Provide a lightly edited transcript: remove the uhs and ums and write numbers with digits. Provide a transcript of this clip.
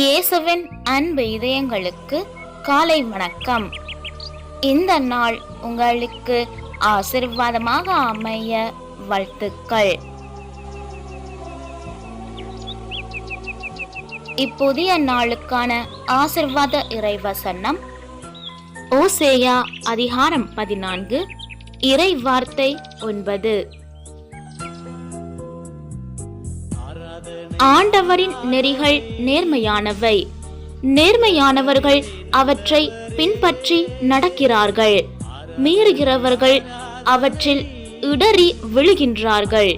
இயேசுவின் அன்பு இதயங்களுக்கு காலை வணக்கம். இந்த நாள் உங்களுக்கு ஆசீர்வாதமாக அமைய வாழ்த்துக்கள். இப்புதிய நாளுக்கான ஆசீர்வாத இறைவசனம் ஓசேயா அதிகாரம் 14 இறை வார்த்தை 9. ஆண்டவரின் நெறிகள் நேர்மையானவை, நேர்மையானவர்கள் அவற்றை பின்பற்றி நடக்கிறார்கள், மீறுகிறவர்கள் அவற்றில் இடறி விழுகின்றார்கள்.